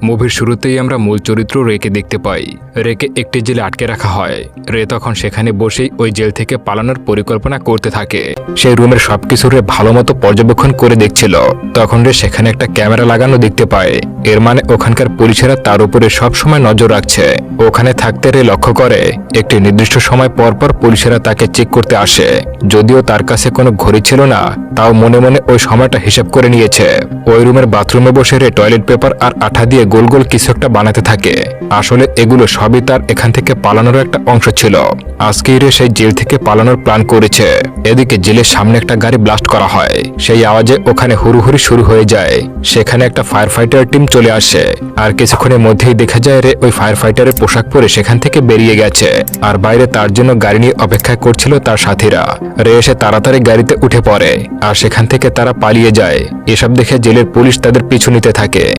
মুভির শুরুতেই আমরা মূল চরিত্র রেকে দেখতে পাই। রেকে একটি জেলে আটকে রাখা হয়। রে তখন সেখানে বসেই ওই জেল থেকে পালানোর পরিকল্পনা করতে থাকে। সেই রুমের সবকিছু রে ভালোমতো পর্যবেক্ষণ করে দেখছিল। তখন রে সেখানে একটা ক্যামেরা লাগানো দেখতে পায়। এর মানে ওখানকার পুলিশেরা তার উপরে সব সময় নজর রাখছে। ওখানে থাকতে রে লক্ষ্য করে একটি নির্দিষ্ট সময় পর পর পুলিশেরা তাকে চেক করতে আসে। যদিও তার কাছে কোনো ঘড়ি ছিল না, তাও মনে মনে ওই সময়টা হিসাব করে নিয়েছে। ওই রুমের বাথরুমে বসে রে টয়লেট পেপার আর আঠা দিয়ে গোল গোল কিছু একটা বানাতে থাকে। আসলে এগুলো সবই তার এখান থেকে পালানোর একটা অংশ ছিল। আজকেই রে সেই জেল থেকে পালানোর প্ল্যান করেছে। এদিকে জেলের সামনে একটা গাড়ি ব্লাস্ট করা হয়। সেই আওয়াজে ওখানে হুড়োহুড়ি শুরু হয়ে যায়। সেখানে একটা ফায়ার ফাইটার টিম চলে আসে। আর কিছুক্ষণের মধ্যেই দেখা যায় রে ওই ফায়ার ফাইটারের পোশাক পরে সেখান থেকে বেরিয়ে গেছে। আর বাইরে তার জন্য গাড়ি নিয়ে অপেক্ষা করছিল তার সাথীরা। রে এসে তাড়াতাড়ি গাড়িতে উঠে পড়ে আর সেখান থেকে তারা পালিয়ে যায়। এসব দেখে জেলের পুলিশ তাদের পিছু নিতে থাকে।